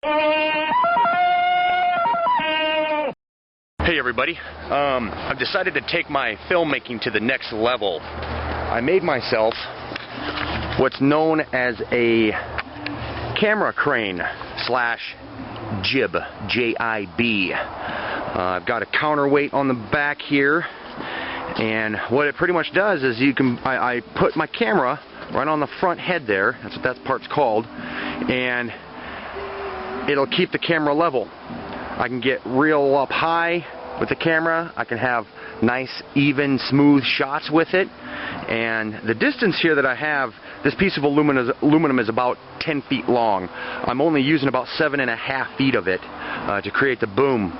Hey everybody, I've decided to take my filmmaking to the next level. I made myself what's known as a camera crane slash JIB, J-I-B. I've got a counterweight on the back here, and what it pretty much does is I put my camera right on the front head there, that's what that part's called, and it'll keep the camera level. I can get real up high with the camera. I can have nice, even, smooth shots with it. And the distance here that I have, this piece of aluminum is about 10 feet long. I'm only using about 7.5 feet of it to create the boom.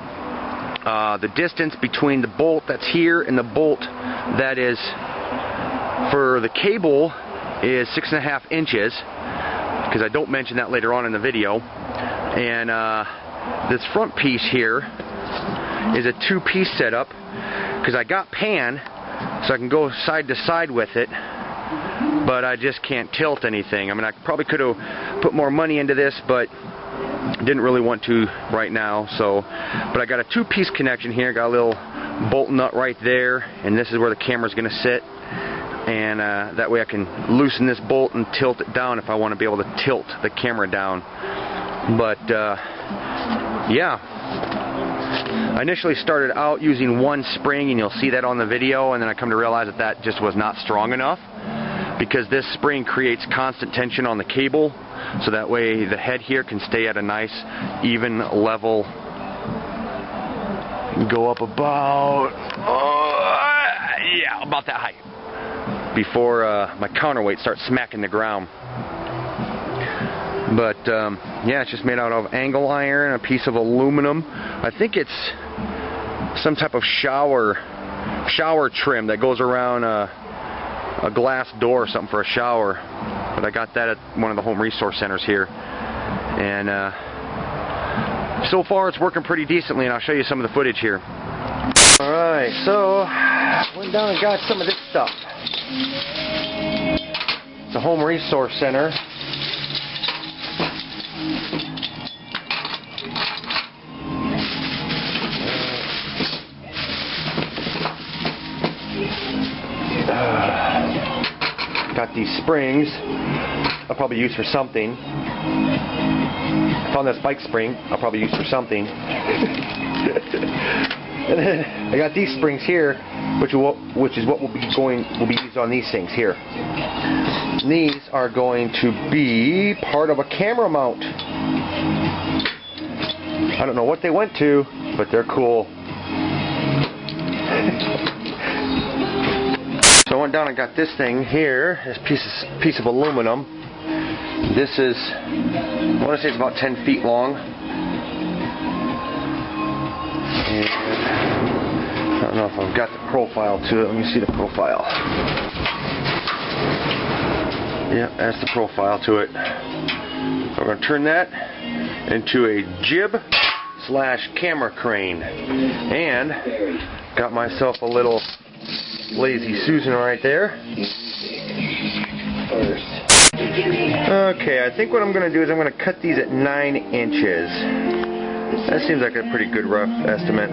The distance between the bolt that's here and the bolt that is for the cable is 6.5 inches, because I don't mention that later on in the video. And this front piece here is a two-piece setup, because I got pan so I can go side to side with it, but I just can't tilt anything. I mean, I probably could have put more money into this, but didn't really want to right now. So, but I got a two-piece connection here, got a little bolt nut right there, and this is where the camera's going to sit, and that way I can loosen this bolt and tilt it down if I want to be able to tilt the camera down. But yeah, I initially started out using one spring, and you'll see that on the video, and then I come to realize that that just was not strong enough, because this spring creates constant tension on the cable, so that way the head here can stay at a nice even level. Go up about yeah, about that height before my counterweight starts smacking the ground. But yeah, it's just made out of angle iron, a piece of aluminum. I think it's some type of shower trim that goes around a glass door or something for a shower. But I got that at one of the home resource centers here, and so far it's working pretty decently, and I'll show you some of the footage here. Alright, so went down and got some of this stuff. It's a home resource center. Got these springs I'll probably use for something. I found this bike spring I'll probably use for something. And then I got these springs here, which is what will be used on these things here. And these are going to be part of a camera mount. I don't know what they went to, but they're cool. So I went down and got this thing here, this piece of aluminum. This is, I want to say it's about 10 feet long. And I don't know if I've got the profile to it. Let me see the profile. Yeah, that's the profile to it. So we're going to turn that into a JIB slash camera crane. And got myself a little Lazy Susan right there. Okay, I think what I'm going to do is I'm going to cut these at 9 inches. That seems like a pretty good rough estimate.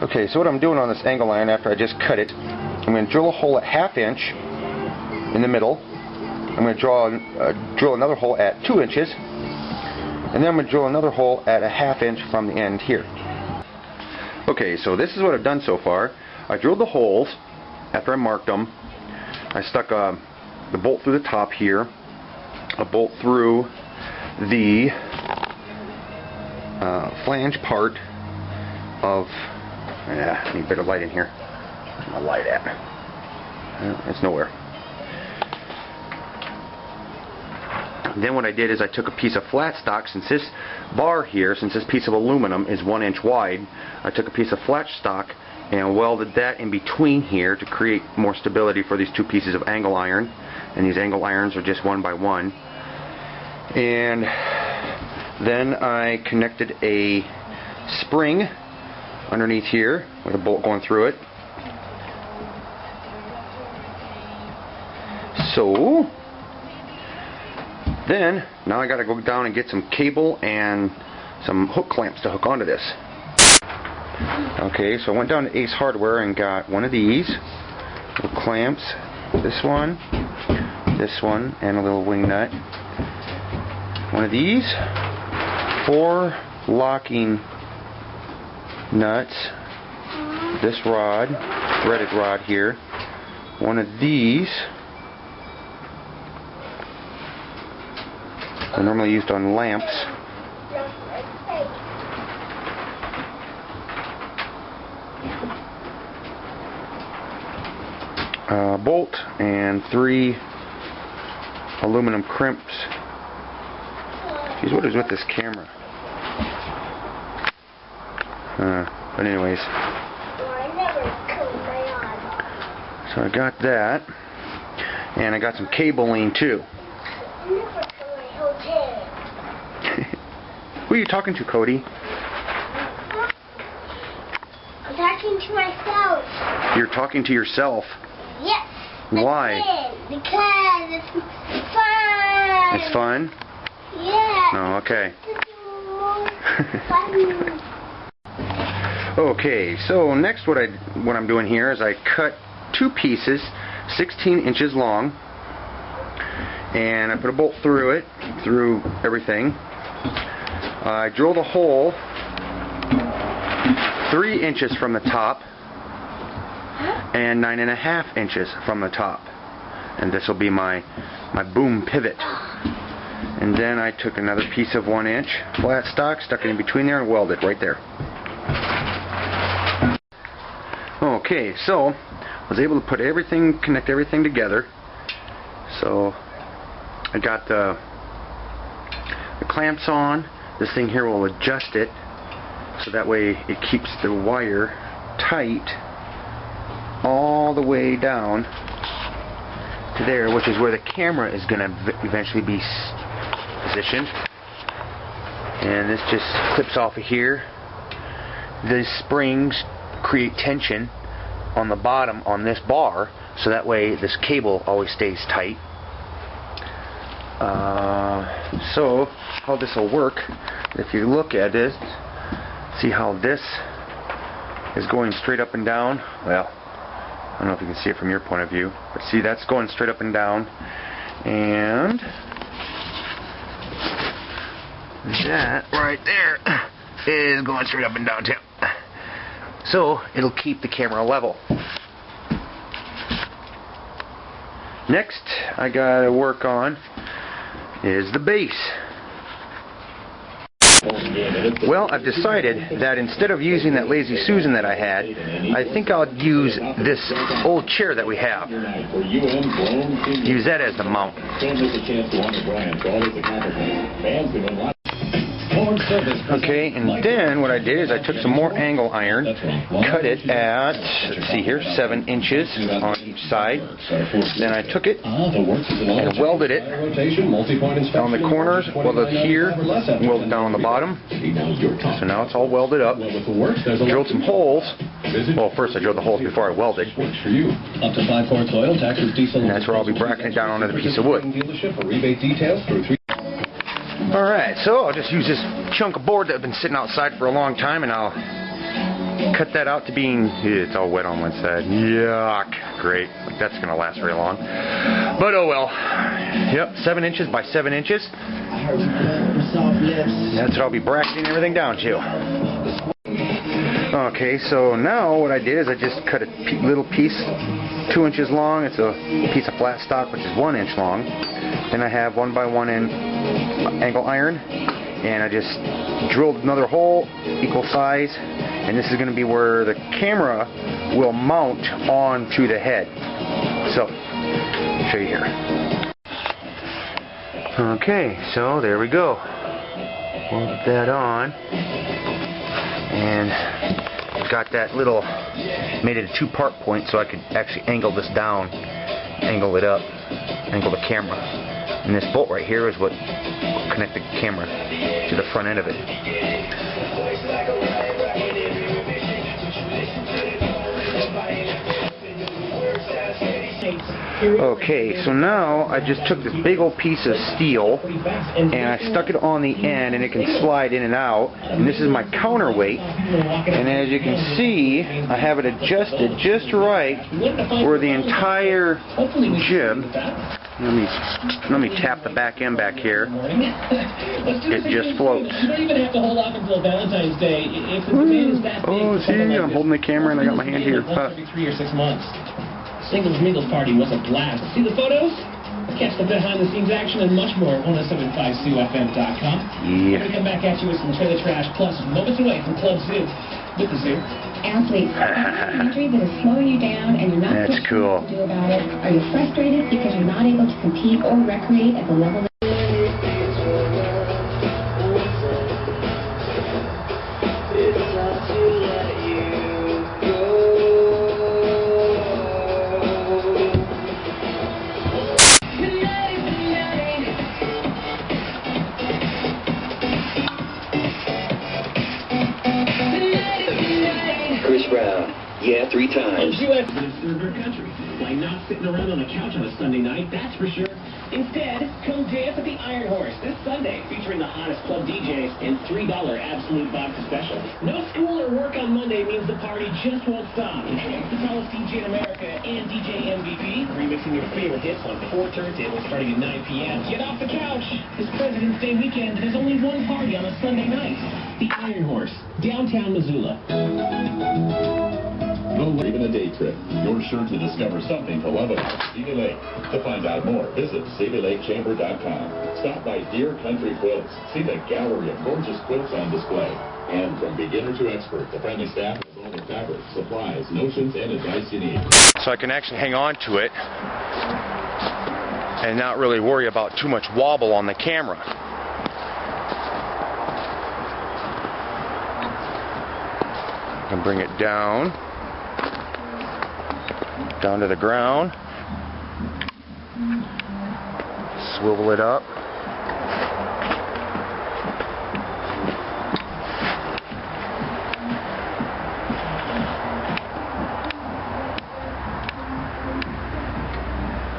Okay, so what I'm doing on this angle iron after I just cut it, I'm going to drill a hole at 1/2 inch in the middle. I'm going to drill another hole at 2 inches. And then I'm going to drill another hole at 1/2 inch from the end here. Okay, so this is what I've done so far. I drilled the holes after I marked them. I stuck the bolt through the top here, a bolt through the flange part of, I need better light in here. Where's my light at? It's nowhere. Then what I did is I took a piece of flat stock, since this bar here, since this piece of aluminum is 1 inch wide, I took a piece of flat stock and welded that in between here to create more stability for these two pieces of angle iron. And these angle irons are just 1 by 1. And then I connected a spring underneath here with a bolt going through it. So Then, now I gotta go down and get some cable and some hook clamps to hook onto this. Okay, so I went down to Ace Hardware and got one of these little clamps, this one, and a little wing nut. One of these, 4 locking nuts, this rod, threaded rod here, one of these, they're normally used on lamps, bolt, and 3 aluminum crimps. Geez, what is with this camera? But anyways, so I got that, and I got some cabling too. Who are you talking to, Cody? I'm talking to myself. You're talking to yourself? Yes. Why? Because it's fun. It's fun? Yeah. Oh, okay. Fun. Okay, so next what I'm doing here is I cut 2 pieces 16 inches long, and I put a bolt through it, through everything. I drilled a hole 3 inches from the top and 9.5 inches from the top, and this will be my boom pivot. And then I took another piece of 1 inch flat stock, stuck it in between there, and welded right there. Okay, so I was able to put everything, connect everything together. So I got the clamps on. This thing here will adjust it, so that way it keeps the wire tight all the way down to there, which is where the camera is going to eventually be positioned. And this just clips off of here. These springs create tension on the bottom on this bar, so that way this cable always stays tight. So how this will work, if you look at this, see how this is going straight up and down. Well, I don't know if you can see it from your point of view, but see, that's going straight up and down, and that right there is going straight up and down too. So it'll keep the camera level. Next I gotta work on is the base. Well, I've decided that instead of using that Lazy Susan that I had, I think I'll use this old chair that we have. Use that as the mount. Okay, and then what I did is I took some more angle iron, cut it at, let's see here, 7 inches on each side. Then I took it and welded it on the corners, welded here, welded down on the bottom. So now it's all welded up. Drilled some holes. Well, first I drilled the holes before I welded. And that's where I'll be bracketing it down onto the piece of wood. Alright, so I'll just use this chunk of board that has been sitting outside for a long time, and I'll cut that out to being, it's all wet on one side. Yuck. Great. That's going to last very long. But oh well. Yep, 7 inches by 7 inches. That's what I'll be bracketing everything down to. Okay, so now what I did is I just cut a little piece 2 inches long. It's a piece of flat stock, which is 1 inch long. Then I have 1 by 1 inch angle iron, and I just drilled another hole equal size, and this is going to be where the camera will mount onto the head. So, I'll show you here. Okay, so there we go. We'll put that on, and got that little, made it a 2-part point so I could actually angle this down, angle it up, angle the camera. And this bolt right here is what will connect the camera to the front end of it. Okay, so now I just took this big old piece of steel and I stuck it on the end, and it can slide in and out. And this is my counterweight. And as you can see, I have it adjusted just right where the entire jib. Let me tap the back end back here. It just floats. Oh, see, I'm holding the camera and I got my hand here. Singles Mingles Party was a blast. See the photos? Catch the behind-the-scenes action and much more at 1075SooFM.com. Yeah. We're going to come back at you with some trailer trash plus moments away from Club Zoo. With the Zoo. Athletes, injury that is slowing you down and you're not That's cool. what to do about it. Are you frustrated because you're not able to compete or recreate at the level that Yeah, 3 times. U.S. in her country. Why not sitting around on the couch on a Sunday night? That's for sure. Instead, come dance at the Iron Horse this Sunday, featuring the hottest club DJs and $3 Absolute Vodka Special. No school or work on Monday means the party just won't stop. It's the tallest DJ in America and DJ MVP, remixing your favorite hits on 4 turntables starting at 9 p.m. Get off the couch. This President's Day weekend, there's only one party on a Sunday night. The Iron Horse, downtown Missoula. Or even a day trip. You're sure to discover something to love about Stevie Lake. To find out more, visit StevieLakeChamber.com. Stop by Deer Country Quilts. See the gallery of gorgeous quilts on display. And from beginner to expert, the friendly staff has all the fabrics, supplies, notions, and advice you need. So I can actually hang on to it and not really worry about too much wobble on the camera. I can bring it down to the ground, swivel it up,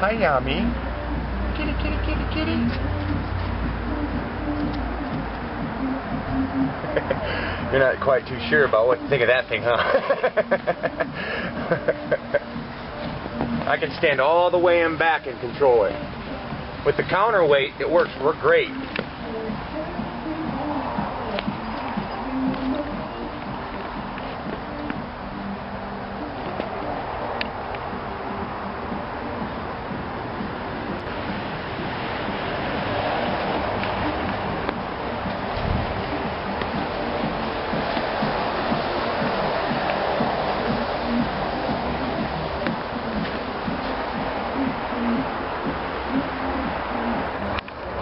hi Yummy, kitty kitty kitty kitty. You're not quite too sure about what to think of that thing, huh? I can stand all the way in back and control it. With the counterweight, it works great.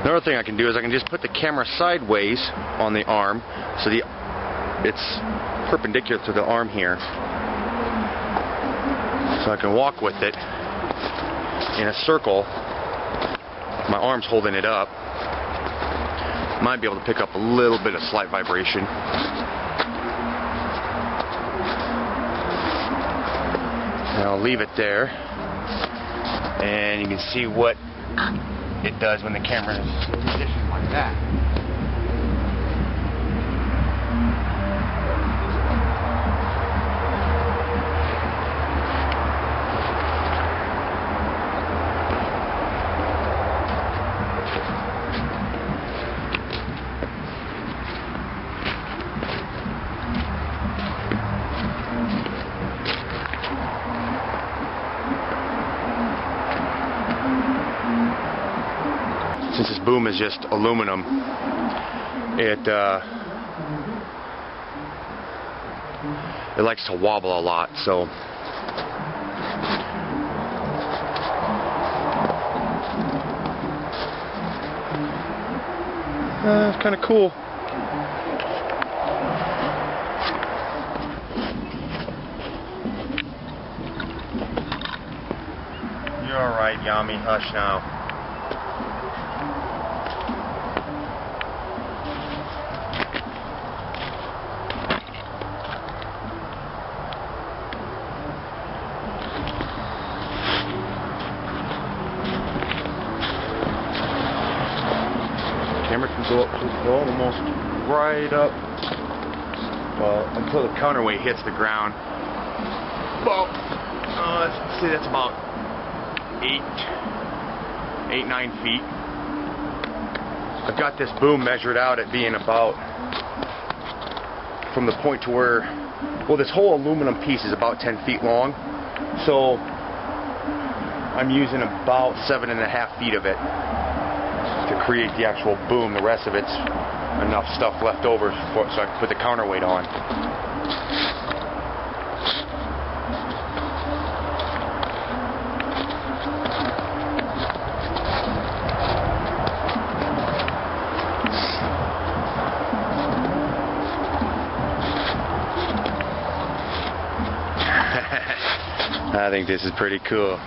Another thing I can do is I can just put the camera sideways on the arm, so it's perpendicular to the arm here. So I can walk with it in a circle. My arm's holding it up. Might be able to pick up a little bit of slight vibration. And I'll leave it there, and you can see what it does when the camera is positioned like that. Since this boom is just aluminum, it likes to wobble a lot, so it's kind of cool. You're alright, Yami. Hush now. camera can go almost right up, well, until the counterweight hits the ground. Well, let's see, that's about 9 feet. I've got this boom measured out at being about, from the point to where, well, this whole aluminum piece is about 10 feet long, so I'm using about 7.5 feet of it to create the actual boom. The rest of it's enough stuff left over so I can put the counterweight on. I think this is pretty cool.